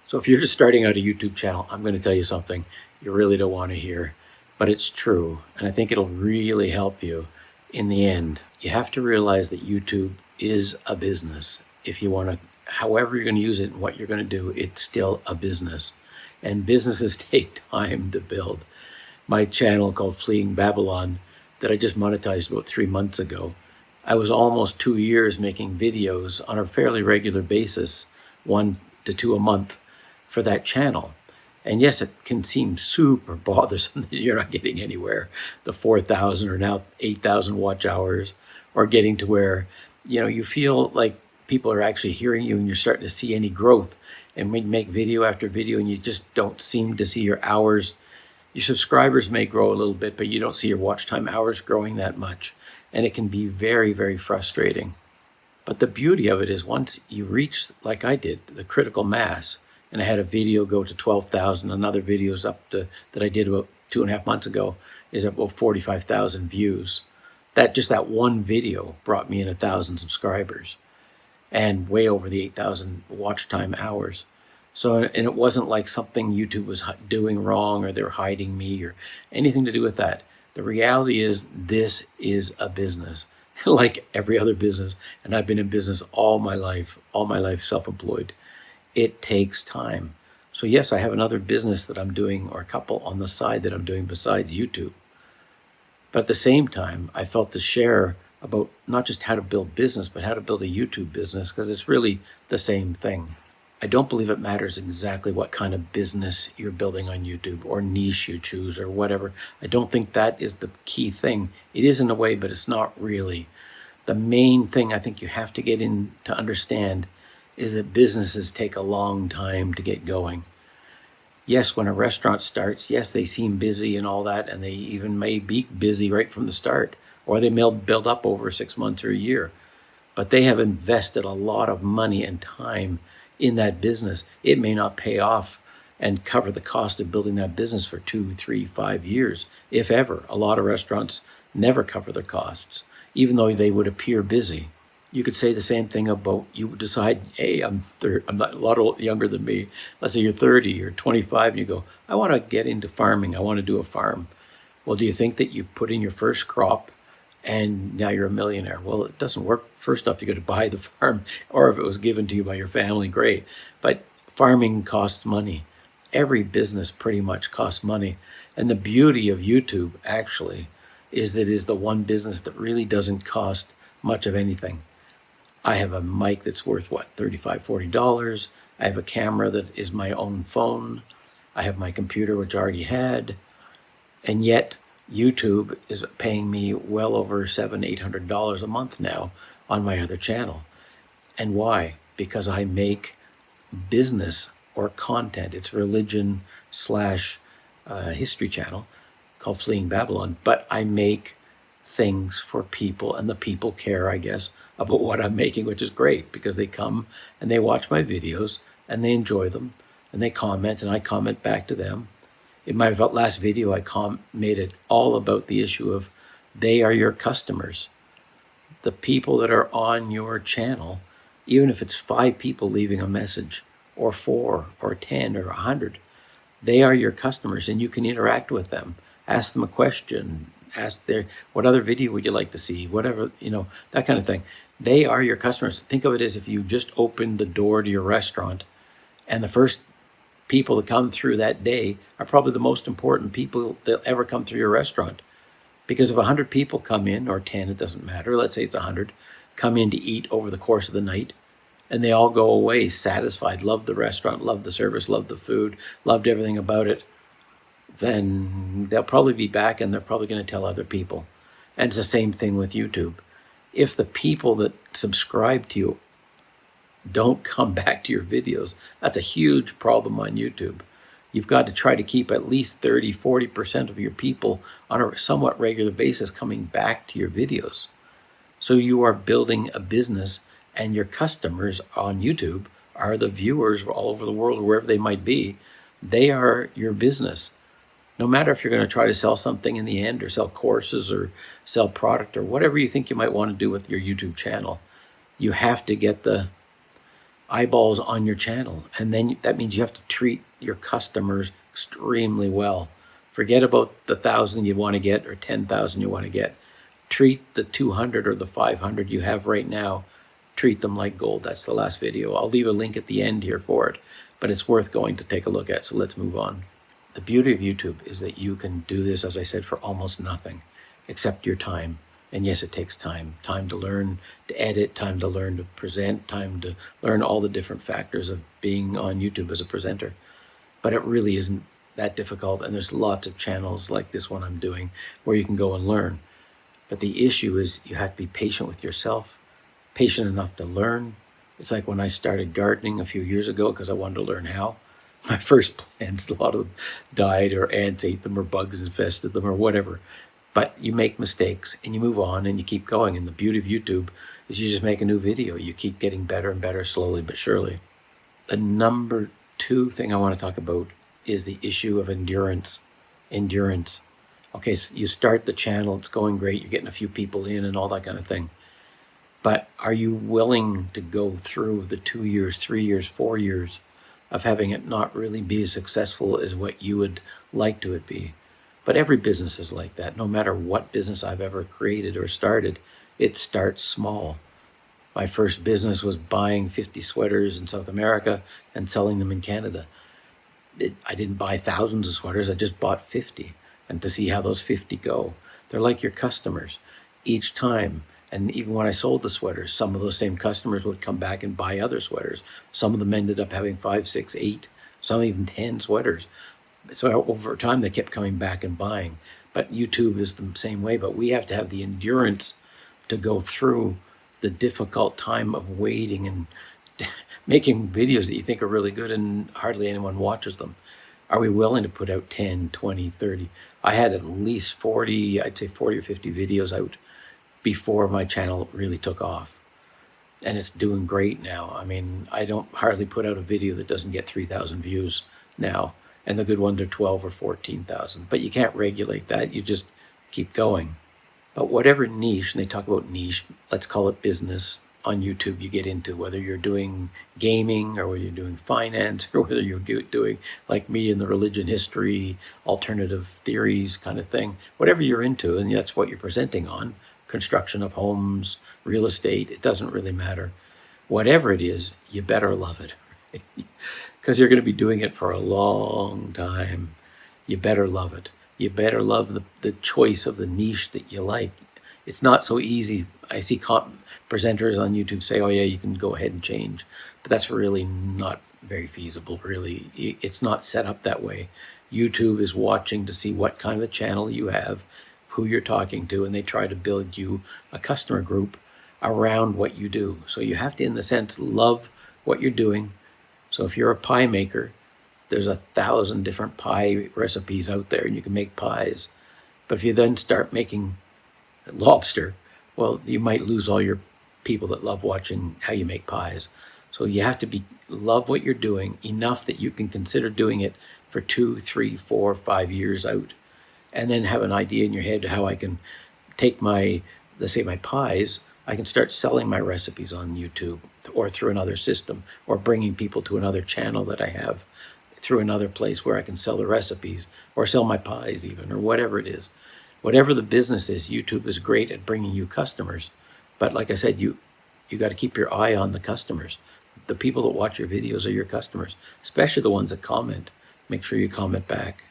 So if you're just starting out a YouTube channel, I'm going to tell you something you really don't want to hear, but it's true. And I think it'll really help you in the end. You have to realize that YouTube is a business. If you want to, however you're going to use it and what you're going to do, it's still a business. And businesses take time to build. My channel called Fleeing Babylon that I just monetized about 3 months ago, I was almost 2 years making videos on a fairly regular basis, 1 to 2 a month for that channel. And yes, it can seem super bothersome that you're not getting anywhere. The 4,000 or now 8,000 watch hours, or getting to where, you feel like people are actually hearing you and you're starting to see any growth. And we make video after video and you just don't seem to see your hours. Your subscribers may grow a little bit, but you don't see your watch time hours growing that much. And it can be very, very frustrating. But the beauty of it is once you reach, like I did, the critical mass, and I had a video go to 12,000, another video's up to, that I did about 2.5 months ago, is about 45,000 views. That one video brought me in 1,000 subscribers and way over the 8,000 watch time hours. So, and it wasn't like something YouTube was doing wrong or they're hiding me or anything to do with that. The reality is this is a business like every other business. And I've been in business all my life self-employed. It takes time. So yes, I have another business that I'm doing, or a couple on the side that I'm doing besides YouTube. But at the same time, I felt to share about not just how to build business, but how to build a YouTube business, because it's really the same thing. I don't believe it matters exactly what kind of business you're building on YouTube or niche you choose or whatever. I don't think that is the key thing. It is in a way, but it's not really. The main thing I think you have to get in to understand is that businesses take a long time to get going. Yes, when a restaurant starts, yes, they seem busy and all that, and they even may be busy right from the start, or they may build up over 6 months or a year. But they have invested a lot of money and time in that business. It may not pay off and cover the cost of building that business for 2, 3, 5 years, if ever. A lot of restaurants never cover their costs, even though they would appear busy. You could say the same thing about, you decide, hey, I'm not a lot younger than me. Let's say you're 30 or 25 and you go, I want to get into farming. I want to do a farm. Well, do you think that you put in your first crop and now you're a millionaire? Well, it doesn't work. First off, you got to buy the farm, or if it was given to you by your family, great. But farming costs money. Every business pretty much costs money. And the beauty of YouTube actually is that it is the one business that really doesn't cost much of anything. I have a mic that's worth, what, $35, $40. I have a camera that is my own phone. I have my computer, which I already had. And yet YouTube is paying me well over $700, $800 a month now on my other channel. And why? Because I make business or content. It's religion / history channel called Fleeing Babylon, but I make things for people, and the people care, I guess, about what I'm making, which is great, because they come and they watch my videos and they enjoy them and they comment and I comment back to them. In my last video, I made it all about the issue of they are your customers. The people that are on your channel, even if it's 5 people leaving a message, or 4 or 10 or 100, they are your customers and you can interact with them. Ask them a question, what other video would you like to see, whatever, that kind of thing. They are your customers. Think of it as if you just opened the door to your restaurant and the first people that come through that day are probably the most important people that ever come through your restaurant. Because if 100 people come in, or 10, it doesn't matter, let's say it's 100, come in to eat over the course of the night, and they all go away satisfied, loved the restaurant, loved the service, loved the food, loved everything about it, then they'll probably be back and they're probably going to tell other people. And it's the same thing with YouTube. If the people that subscribe to you don't come back to your videos, that's a huge problem on YouTube. You've got to try to keep at least 30, 40% of your people on a somewhat regular basis coming back to your videos. So you are building a business, and your customers on YouTube are the viewers all over the world, or wherever they might be. They are your business. No matter if you're going to try to sell something in the end, or sell courses, or sell product, or whatever you think you might want to do with your YouTube channel, you have to get the eyeballs on your channel. And then that means you have to treat your customers extremely well. Forget about the 1,000 you want to get or 10,000 you want to get. Treat the 200 or the 500 you have right now. Treat them like gold. That's the last video. I'll leave a link at the end here for it, but it's worth going to take a look at. So let's move on. The beauty of YouTube is that you can do this, as I said, for almost nothing except your time. And yes, it takes time. Time to learn to edit, time to learn to present, time to learn all the different factors of being on YouTube as a presenter. But it really isn't that difficult. And there's lots of channels like this one I'm doing where you can go and learn. But the issue is you have to be patient with yourself, patient enough to learn. It's like when I started gardening a few years ago because I wanted to learn how. My first plants, a lot of them died or ants ate them or bugs infested them or whatever. But you make mistakes and you move on and you keep going. And the beauty of YouTube is you just make a new video. You keep getting better and better slowly but surely. The number 2 thing I want to talk about is the issue of endurance. Endurance. Okay, so you start the channel, it's going great, you're getting a few people in and all that kind of thing. But are you willing to go through the 2 years, 3 years, 4 years of having it not really be as successful as what you would like to it be? But every business is like that. No matter what business I've ever created or started, it starts small. My first business was buying 50 sweaters in South America and selling them in Canada. I didn't buy thousands of sweaters, I just bought 50. And to see how those 50 go. They're like your customers. Each time, and even when I sold the sweaters, some of those same customers would come back and buy other sweaters. Some of them ended up having 5, 6, 8, some even 10 sweaters. So over time, they kept coming back and buying. But YouTube is the same way, but we have to have the endurance to go through the difficult time of waiting and making videos that you think are really good and hardly anyone watches them. Are we willing to put out 10, 20, 30? I had at least 40, I'd say 40 or 50 videos out before my channel really took off. And it's doing great now. I mean, I don't hardly put out a video that doesn't get 3,000 views now. And the good ones are 12 or 14,000. But you can't regulate that. You just keep going. But whatever niche, and they talk about niche, let's call it business on YouTube you get into, whether you're doing gaming or whether you're doing finance or whether you're doing, like me, in the religion history, alternative theories kind of thing, whatever you're into, and that's what you're presenting on, construction of homes, real estate, it doesn't really matter. Whatever it is, you better love it. Because you're going to be doing it for a long time. You better love it. You better love the choice of the niche that you like. It's not so easy. I see presenters on YouTube say, oh yeah, you can go ahead and change. But that's really not very feasible, really. It's not set up that way. YouTube is watching to see what kind of a channel you have, who you're talking to, and they try to build you a customer group around what you do. So you have to, in the sense, love what you're doing. So if you're a pie maker, there's 1,000 different pie recipes out there and you can make pies. But if you then start making lobster, well, you might lose all your people that love watching how you make pies. So you have to love what you're doing enough that you can consider doing it for 2, 3, 4, 5 years out. And then have an idea in your head how I can take let's say my pies, I can start selling my recipes on YouTube or through another system, or bringing people to another channel that I have through another place where I can sell the recipes or sell my pies even, or whatever it is. Whatever the business is, YouTube is great at bringing you customers. But like I said, you got to keep your eye on the customers. The people that watch your videos are your customers, especially the ones that comment. Make sure you comment back.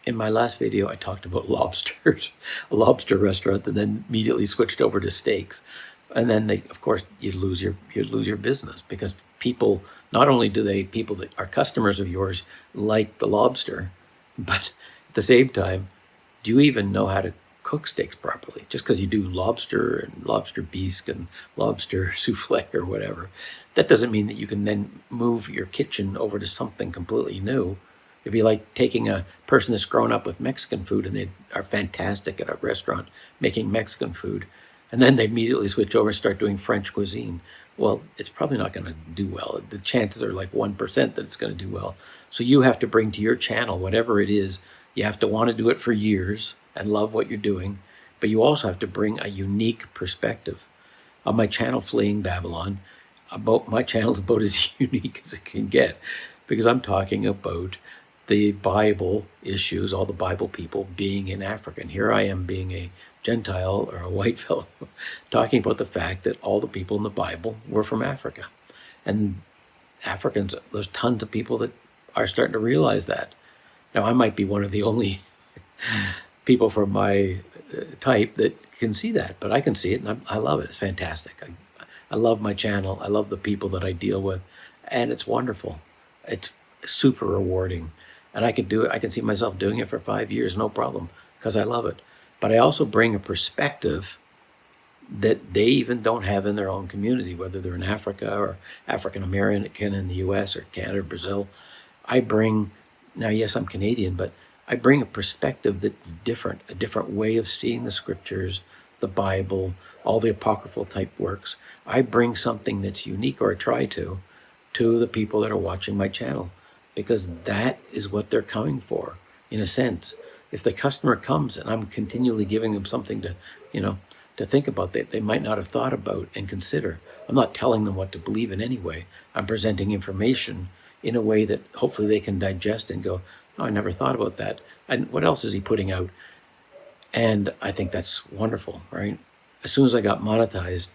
In my last video, I talked about lobsters, a lobster restaurant, and then immediately switched over to steaks. And then of course, you'd lose your business, because people, not only do people that are customers of yours like the lobster, but at the same time, do you even know how to cook steaks properly? Just because you do lobster and lobster bisque and lobster souffle or whatever, that doesn't mean that you can then move your kitchen over to something completely new. It'd be like taking a person that's grown up with Mexican food and they are fantastic at a restaurant making Mexican food, and then they immediately switch over and start doing French cuisine. Well, it's probably not going to do well. The chances are like 1% that it's going to do well. So you have to bring to your channel, whatever it is, you have to want to do it for years and love what you're doing, but you also have to bring a unique perspective. On my channel, Fleeing Babylon, about my channel is about as unique as it can get, because I'm talking about the Bible issues, all the Bible people being in Africa. And here I am being a Gentile or a white fellow talking about the fact that all the people in the Bible were from Africa. And Africans, there's tons of people that are starting to realize that. Now, I might be one of the only people from my type that can see that, but I can see it, and I love it. It's fantastic. I love my channel. I love the people that I deal with, and it's wonderful. It's super rewarding, and I can do it. I can see myself doing it for 5 years, no problem, because I love it. But I also bring a perspective that they even don't have in their own community, whether they're in Africa or African American in the US or Canada or Brazil. I bring, now yes, I'm Canadian, but I bring a perspective that's different, a different way of seeing the scriptures, the Bible, all the apocryphal type works. I bring something that's unique, or I try to the people that are watching my channel, because that is what they're coming for, in a sense. If the customer comes and I'm continually giving them something to, to think about that they might not have thought about and consider. I'm not telling them what to believe in any way. I'm presenting information in a way that hopefully they can digest and go, oh, I never thought about that. And what else is he putting out? And I think that's wonderful, right? As soon as I got monetized,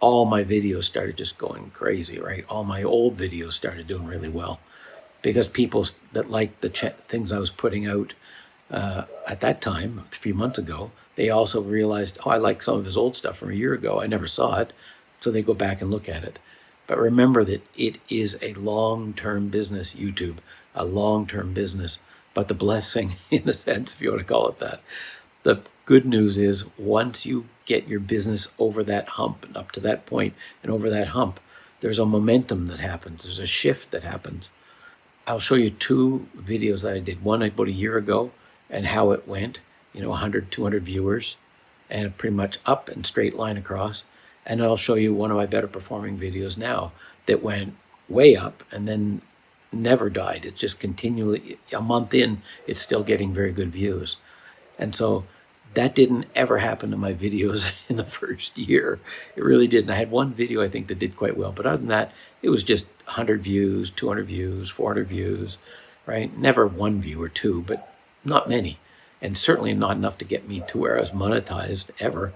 all my videos started just going crazy, right? All my old videos started doing really well, because people that liked the things I was putting out at that time, a few months ago, they also realized, oh, I like some of his old stuff from a year ago. I never saw it. So they go back and look at it. But remember that it is a long-term business, YouTube, a long-term business. But the blessing, in a sense, if you want to call it that, the good news is once you get your business over that hump and up to that point and over that hump, there's a momentum that happens. There's a shift that happens. I'll show you 2 videos that I did. One about a year ago and how it went, 100, 200 viewers, and pretty much up and straight line across. And I'll show you one of my better performing videos now that went way up and then never died. It just continually, a month in, it's still getting very good views. And so that didn't ever happen to my videos in the first year. It really didn't. I had one video, I think, that did quite well. But other than that, it was just 100 views, 200 views, 400 views, right? Never 1 view or 2, but not many. And certainly not enough to get me to where I was monetized ever.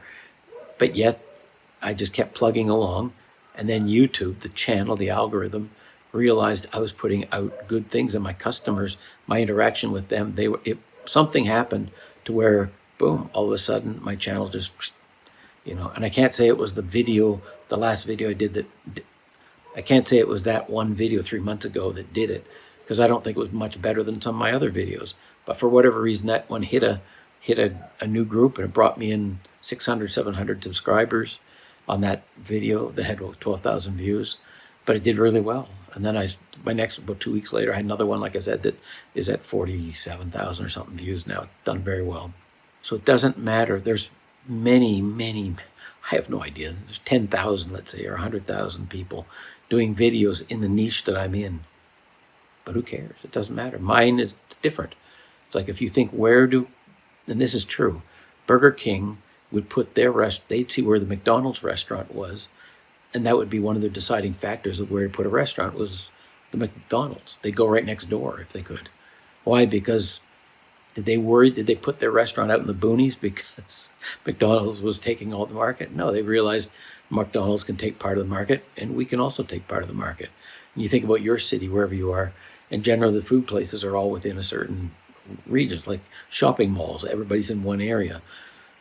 But yet, I just kept plugging along. And then YouTube, the channel, the algorithm, realized I was putting out good things. And my customers, my interaction with them, something happened to where, boom, all of a sudden, my channel just, and I can't say it was the last video I did I can't say it was that one video 3 months ago that did it, because I don't think it was much better than some of my other videos. But for whatever reason, that one hit a new group, and it brought me in 600, 700 subscribers on that video that had 12,000 views. But it did really well. And then about 2 weeks later, I had another one, like I said, that is at 47,000 or something views now. It's done very well. So it doesn't matter. There's many, I have no idea. There's 10,000, let's say, or 100,000 people doing videos in the niche that I'm in. But who cares? It doesn't matter. Mine is different. It's like, if you think, and this is true, Burger King would put they'd see where the McDonald's restaurant was, and that would be one of their deciding factors of where to put a restaurant was the McDonald's. They'd go right next door if they could. Why? Because did they put their restaurant out in the boonies because McDonald's was taking all the market? No, they realized McDonald's can take part of the market, and we can also take part of the market. And you think about your city, wherever you are, and generally the food places are all within a certain regions, like shopping malls. Everybody's in one area.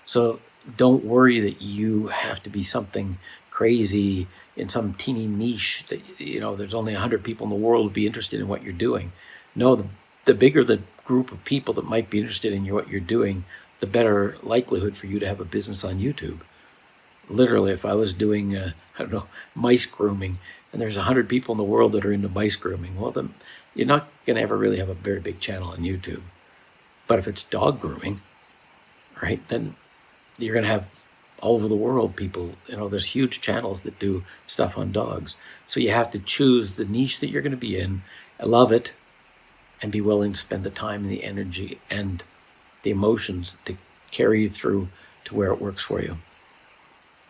So don't worry that you have to be something crazy in some teeny niche that, there's only 100 people in the world would be interested in what you're doing. No, the bigger the group of people that might be interested in what you're doing, the better likelihood for you to have a business on YouTube. Literally, if I was doing, mice grooming, and there's 100 people in the world that are into mice grooming, well, then you're not going to ever really have a very big channel on YouTube. But if it's dog grooming, right, then you're going to have all over the world people, there's huge channels that do stuff on dogs. So you have to choose the niche that you're going to be in, love it, and be willing to spend the time and the energy and the emotions to carry you through to where it works for you.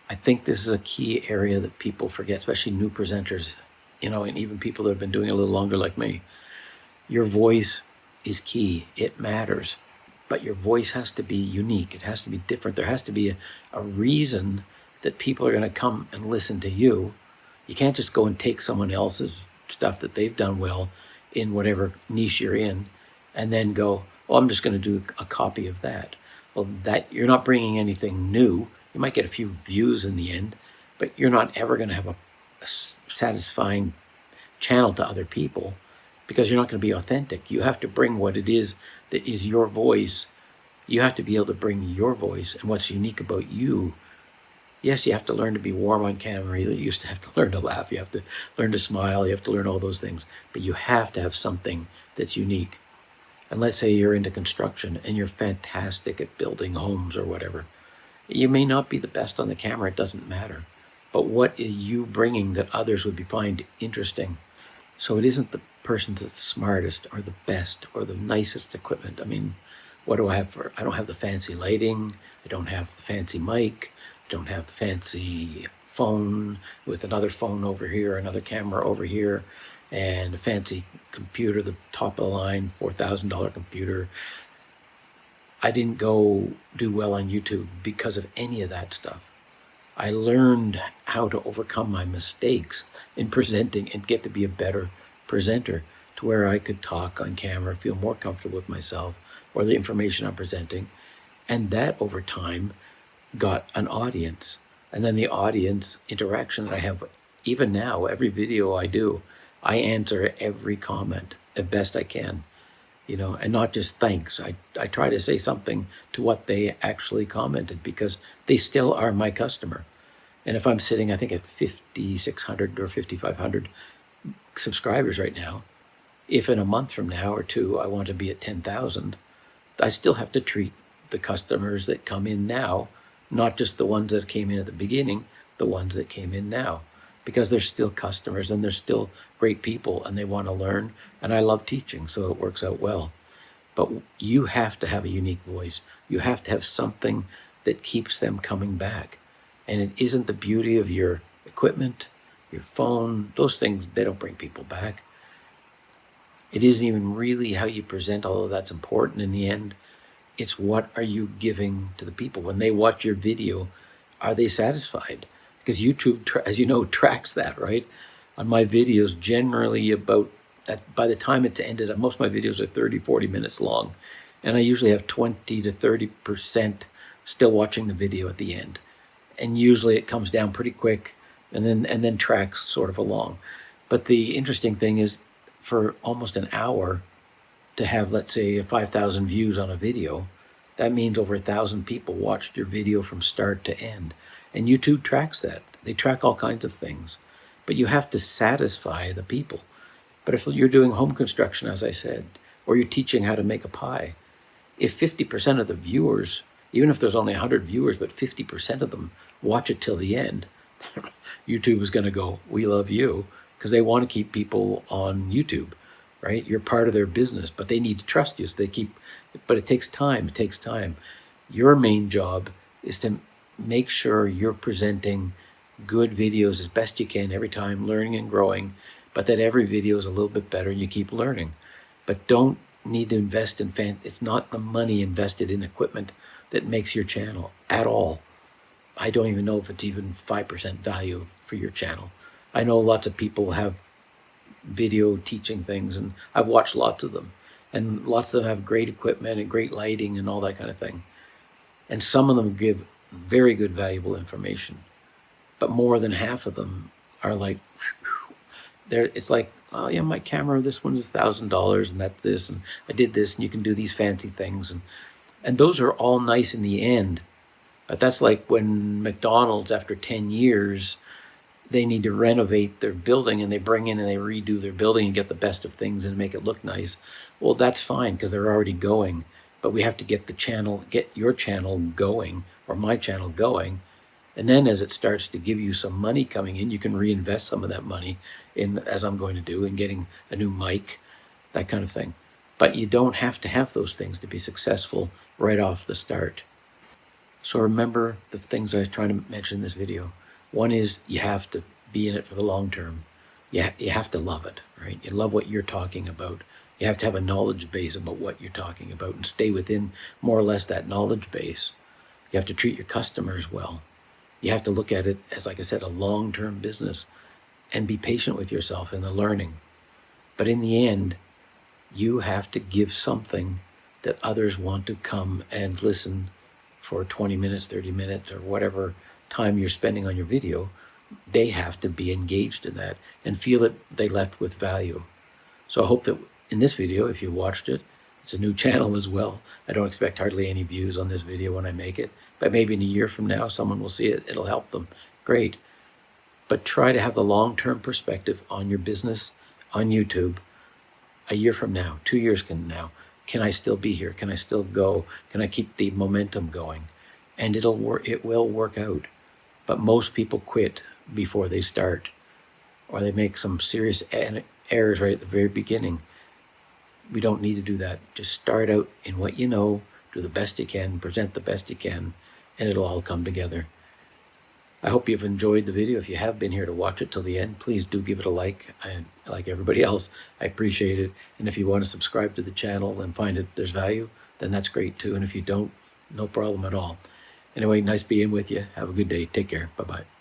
I think this is a key area that people forget, especially new presenters, and even people that have been doing it a little longer like me. Your voice is key. It matters. But your voice has to be unique. It has to be different. There has to be a reason that people are going to come and listen to you. You can't just go and take someone else's stuff that they've done well in whatever niche you're in and then go, oh, I'm just going to do a copy of that. Well, that you're not bringing anything new. You might get a few views in the end, but you're not ever going to have a satisfying channel to other people because you're not going to be authentic. You have to bring what it is that is your voice. You have to be able to bring your voice and what's unique about you. Yes, you have to learn to be warm on camera. You used to have to learn to laugh. You have to learn to smile. You have to learn all those things. But you have to have something that's unique. And let's say you're into construction and you're fantastic at building homes or whatever. You may not be the best on the camera. It doesn't matter. But what are you bringing that others would find interesting? So it isn't the person that's the smartest or the best or the nicest equipment. I mean, what do I have for? I don't have the fancy lighting. I don't have the fancy mic. I don't have the fancy phone with another phone over here, another camera over here, and a fancy computer, the top of the line, $4,000 computer. I didn't go do well on YouTube because of any of that stuff. I learned how to overcome my mistakes in presenting and get to be a better presenter to where I could talk on camera, feel more comfortable with myself or the information I'm presenting. And that over time got an audience. And then the audience interaction that I have, even now, every video I do, I answer every comment as best I can, and not just thanks. I try to say something to what they actually commented because they still are my customer. And if I'm sitting, I think at 5,600 or 5,500 subscribers right now, if in a month from now or two I want to be at 10,000, I still have to treat the customers that come in now, not just the ones that came in at the beginning, the ones that came in now, because they're still customers and they're still great people and they want to learn. And I love teaching, so it works out well. But you have to have a unique voice. You have to have something that keeps them coming back. And it isn't the beauty of your equipment, your phone, those things, they don't bring people back. It isn't even really how you present, although that's important in the end. It's what are you giving to the people? When they watch your video, are they satisfied? Because YouTube, as you know, tracks that, right? On my videos, generally about, by the time it's ended, most of my videos are 30, 40 minutes long. And I usually have 20 to 30% still watching the video at the end. And usually it comes down pretty quick and then tracks sort of along. But the interesting thing is for almost an hour to have, let's say, 5,000 views on a video, that means over 1,000 people watched your video from start to end. And YouTube tracks that. They track all kinds of things. But you have to satisfy the people. But if you're doing home construction, as I said, or you're teaching how to make a pie, if 50% of the viewers, even if there's only 100 viewers, but 50% of them watch it till the end, YouTube is going to go, we love you, because they want to keep people on YouTube, right? You're part of their business, but they need to trust you. So but it takes time. It takes time. Your main job is to make sure you're presenting good videos as best you can every time, learning and growing, but that every video is a little bit better and you keep learning. But don't need to invest in it's not the money invested in equipment that makes your channel at all. I don't even know if it's even 5% value for your channel. I know lots of people have video teaching things, and I've watched lots of them. And lots of them have great equipment and great lighting and all that kind of thing. And some of them give very good, valuable information. But more than half of them are like, it's like, oh yeah, my camera, this one is $1,000 and that's this, and I did this, and you can do these fancy things. And those are all nice in the end. But that's like when McDonald's, after 10 years, they need to renovate their building and they bring in and they redo their building and get the best of things and make it look nice. Well, that's fine because they're already going. But we have to get your channel going, or my channel going. And then as it starts to give you some money coming in, you can reinvest some of that money in, as I'm going to do, in getting a new mic, that kind of thing. But you don't have to have those things to be successful right off the start. So remember the things I was trying to mention in this video. One is you have to be in it for the long term. You have to love it, right? You love what you're talking about. You have to have a knowledge base about what you're talking about and stay within more or less that knowledge base. You have to treat your customers well. You have to look at it as, like I said, a long-term business and be patient with yourself in the learning. But in the end, you have to give something that others want to come and listen for 20 minutes, 30 minutes, or whatever time you're spending on your video. They have to be engaged in that and feel that they left with value. So I hope that in this video, if you watched it, it's a new channel as well. I don't expect hardly any views on this video when I make it, but maybe in a year from now, someone will see it. It'll help them. Great. But try to have the long-term perspective on your business on YouTube. A year from now, 2 years from now, can I still be here? Can I still go? Can I keep the momentum going? And it will work out. But most people quit before they start, or they make some serious errors right at the very beginning. We don't need to do that. Just start out in what you know, do the best you can, present the best you can, and it'll all come together. I hope you've enjoyed the video. If you have been here to watch it till the end, please do give it a like. And like everybody else, I appreciate it. And if you want to subscribe to the channel and find it there's value, then that's great too. And if you don't, no problem at all. Anyway, nice being with you. Have a good day. Take care. Bye-bye.